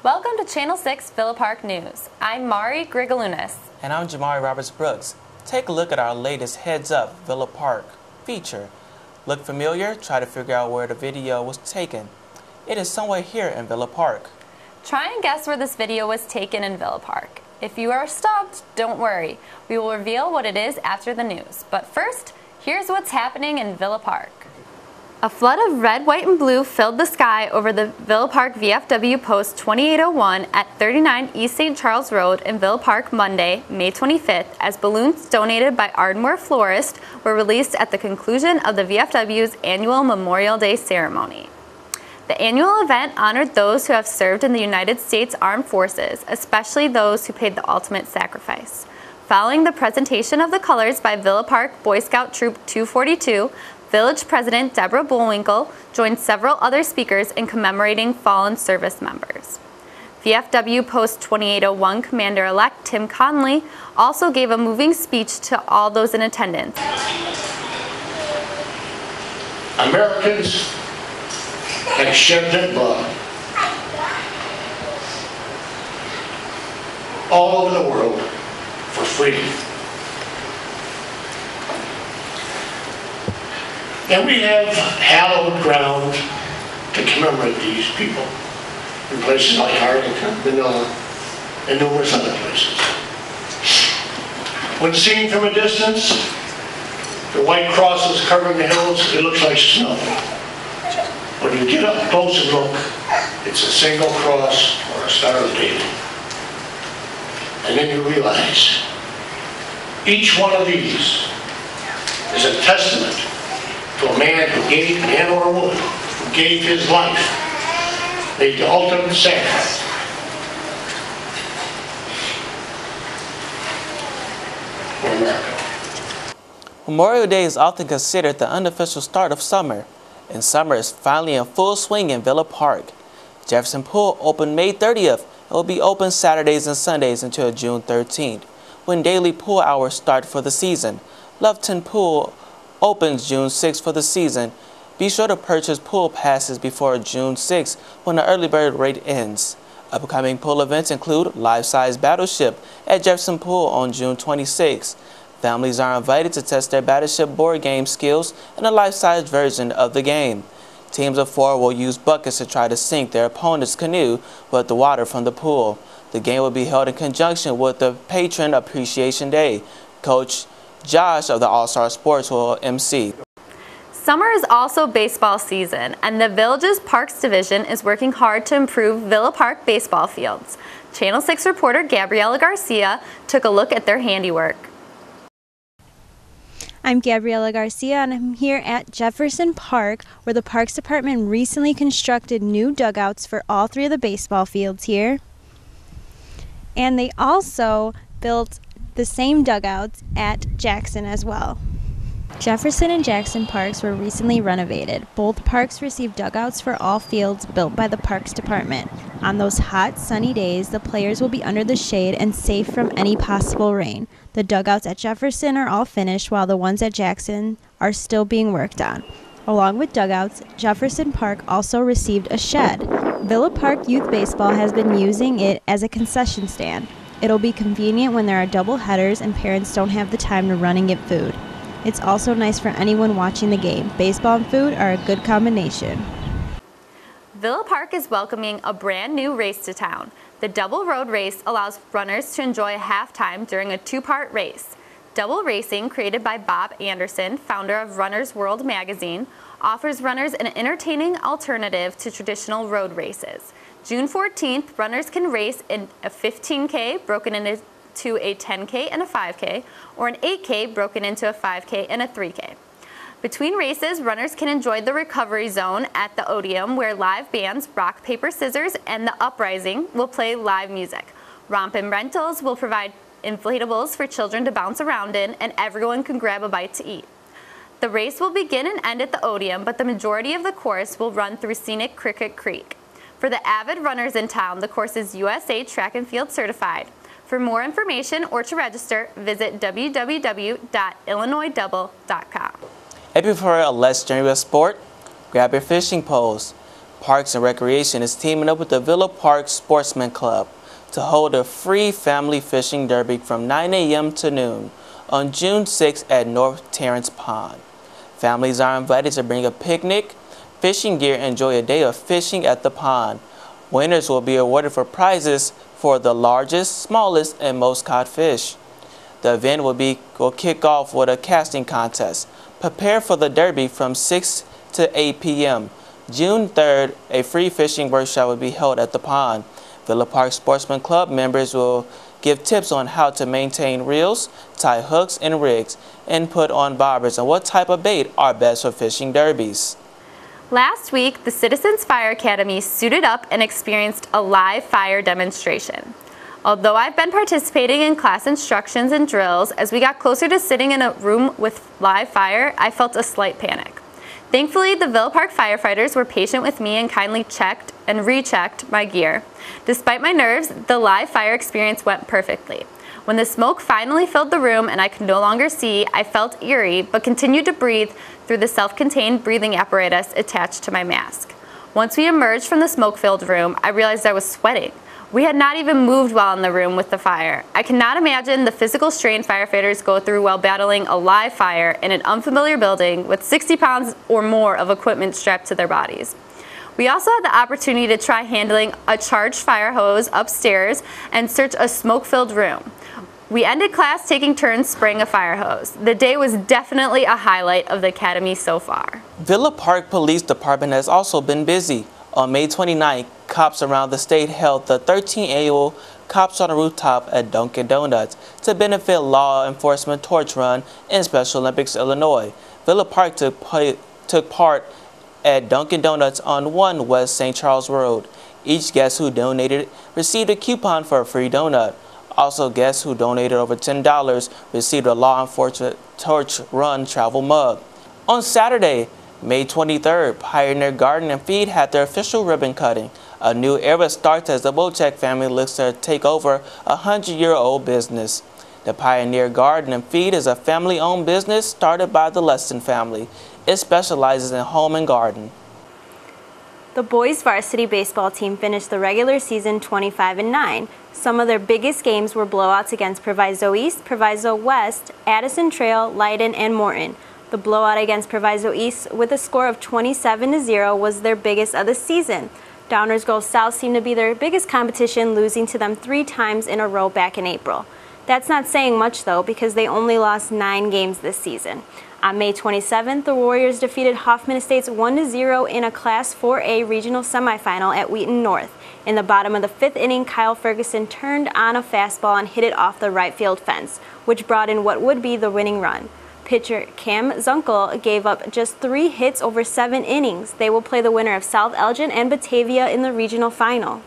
Welcome to Channel 6 Villa Park News. I'm Mari Grigaliunas. And I'm Jamari Roberts-Brooks. Take a look at our latest Heads Up Villa Park feature. Look familiar? Try to figure out where the video was taken. It is somewhere here in Villa Park. Try and guess where this video was taken in Villa Park. If you are stumped, don't worry. We will reveal what it is after the news. But first, here's what's happening in Villa Park. A flood of red, white, and blue filled the sky over the Villa Park VFW Post 2801 at 39 East St. Charles Road in Villa Park Monday, May 25th, as balloons donated by Ardmore Florist were released at the conclusion of the VFW's annual Memorial Day ceremony. The annual event honored those who have served in the United States Armed Forces, especially those who paid the ultimate sacrifice. Following the presentation of the colors by Villa Park Boy Scout Troop 242, Village President Deborah Bullwinkle joined several other speakers in commemorating fallen service members. VFW Post 2801 Commander-elect Tim Conley also gave a moving speech to all those in attendance. Americans have shed their blood all over the world for freedom. And we have hallowed ground to commemorate these people in places like Arlington, Manila, and numerous other places. When seen from a distance, the white crosses covering the hills, it looks like snow. When you get up close and look, it's a single cross or a Star of David. And then you realize each one of these is a testament to a man who gave, man or a woman, who gave his life, made the ultimate sacrifice for America. Memorial Day is often considered the unofficial start of summer, and summer is finally in full swing in Villa Park. Jefferson Pool opened May 30th and will be open Saturdays and Sundays until June 13th, when daily pool hours start for the season. Loveton Pool opens June 6th for the season. Be sure to purchase pool passes before June 6th when the early bird rate ends. Upcoming pool events include life-size Battleship at Jefferson Pool on June 26th. Families are invited to test their Battleship board game skills in a life-size version of the game. Teams of 4 will use buckets to try to sink their opponent's canoe with the water from the pool. The game will be held in conjunction with the Patron Appreciation Day. Coach Josh of the All-Star Sports will MC. Summer is also baseball season, and the Village's Parks Division is working hard to improve Villa Park baseball fields. Channel 6 reporter Gabriella Garcia took a look at their handiwork. I'm Gabriella Garcia, and I'm here at Jefferson Park, where the Parks Department recently constructed new dugouts for all 3 of the baseball fields here. And they also built the same dugouts at Jackson as well. Jefferson and Jackson parks were recently renovated. Both parks received dugouts for all fields built by the Parks Department. On those hot, sunny days, the players will be under the shade and safe from any possible rain. The dugouts at Jefferson are all finished, while the ones at Jackson are still being worked on. Along with dugouts, Jefferson Park also received a shed. Villa Park Youth Baseball has been using it as a concession stand. It'll be convenient when there are double headers and parents don't have the time to run and get food. It's also nice for anyone watching the game. Baseball and food are a good combination. Villa Park is welcoming a brand new race to town. The Double Road Race allows runners to enjoy halftime during a 2-part race. Double Racing, created by Bob Anderson, founder of Runner's World magazine, offers runners an entertaining alternative to traditional road races. June 14th, runners can race in a 15K broken into a 10K and a 5K, or an 8K broken into a 5K and a 3K. Between races, runners can enjoy the recovery zone at the Odeum, where live bands Rock, Paper, Scissors and The Uprising will play live music. Romp and Rentals will provide inflatables for children to bounce around in, and everyone can grab a bite to eat. The race will begin and end at the Odeum, but the majority of the course will run through scenic Cricket Creek. For the avid runners in town, the course is USA Track and Field certified. For more information or to register, visit www.illinoisdouble.com. If you prefer a less strenuous sport, grab your fishing poles. Parks and Recreation is teaming up with the Villa Park Sportsman Club to hold a free family fishing derby from 9 a.m. to noon on June 6 at North Terrence Pond. Families are invited to bring a picnic, fishing gear, and enjoy a day of fishing at the pond. Winners will be awarded for prizes for the largest, smallest, and most caught fish. The event will kick off with a casting contest. Prepare for the derby from 6 to 8 p.m. June 3rd, a free fishing workshop will be held at the pond. Villa Park Sportsman Club members will give tips on how to maintain reels, tie hooks and rigs, and put on bobbers, and what type of bait are best for fishing derbies. Last week, the Citizens Fire Academy suited up and experienced a live fire demonstration. Although I've been participating in class instructions and drills, as we got closer to sitting in a room with live fire, I felt a slight panic. Thankfully, the Villa Park firefighters were patient with me and kindly checked and rechecked my gear. Despite my nerves, the live fire experience went perfectly. When the smoke finally filled the room and I could no longer see, I felt eerie but continued to breathe through the self-contained breathing apparatus attached to my mask. Once we emerged from the smoke-filled room, I realized I was sweating. We had not even moved while in the room with the fire. I cannot imagine the physical strain firefighters go through while battling a live fire in an unfamiliar building with 60 pounds or more of equipment strapped to their bodies. We also had the opportunity to try handling a charged fire hose upstairs and search a smoke-filled room. We ended class taking turns spraying a fire hose. The day was definitely a highlight of the academy so far. Villa Park Police Department has also been busy. On May 29th, cops around the state held the 13th annual Cops on the Rooftop at Dunkin' Donuts to benefit Law Enforcement Torch Run in Special Olympics, Illinois. Villa Park took part at Dunkin' Donuts on 1 West St. Charles Road. Each guest who donated received a coupon for a free donut. Also, guests who donated over $10 received a Law Enforcement Torch Run travel mug. On Saturday, May 23rd, Pioneer Garden and Feed had their official ribbon cutting. A new era starts as the Wojcik family looks to take over a 100-year-old business. The Pioneer Garden and Feed is a family-owned business started by the Leston family. It specializes in home and garden. The boys varsity baseball team finished the regular season 25-9. Some of their biggest games were blowouts against Proviso East, Proviso West, Addison Trail, Leiden, and Morton. The blowout against Proviso East with a score of 27-0 was their biggest of the season. Downers Grove South seemed to be their biggest competition, losing to them 3 times in a row back in April. That's not saying much though, because they only lost 9 games this season. On May 27th, the Warriors defeated Hoffman Estates 1-0 in a Class 4A regional semifinal at Wheaton North. In the bottom of the 5th inning, Kyle Ferguson turned on a fastball and hit it off the right field fence, which brought in what would be the winning run. Pitcher Cam Zunkel gave up just 3 hits over 7 innings. They will play the winner of South Elgin and Batavia in the regional final.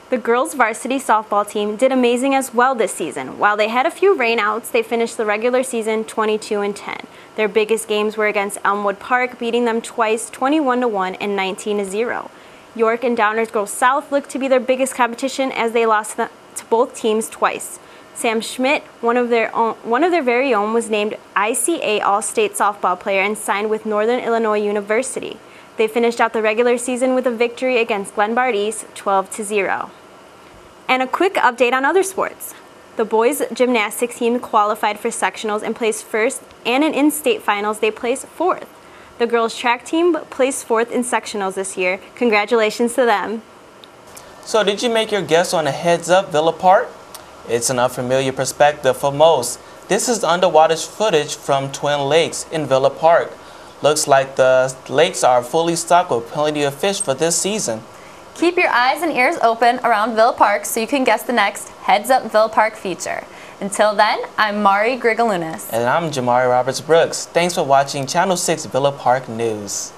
The girls' varsity softball team did amazing as well this season. While they had a few rainouts, they finished the regular season 22-10. Their biggest games were against Elmwood Park, beating them twice 21-1 and 19-0. York and Downers Grove South looked to be their biggest competition as they lost to both teams twice. Sam Schmidt, one of their very own, was named ICA All-State softball player and signed with Northern Illinois University. They finished out the regular season with a victory against Glenbard East 12-0. And a quick update on other sports. The boys gymnastics team qualified for sectionals and placed first, and in in-state finals they placed 4th. The girls track team placed 4th in sectionals this year. Congratulations to them. So did you make your guess on a Heads Up Villa Park? It's an unfamiliar perspective for most. This is underwater footage from Twin Lakes in Villa Park. Looks like the lakes are fully stocked with plenty of fish for this season. Keep your eyes and ears open around Villa Park so you can guess the next Heads Up Villa Park feature. Until then, I'm Mari Grigaliunas. And I'm Jamari Roberts Brooks. Thanks for watching Channel 6 Villa Park News.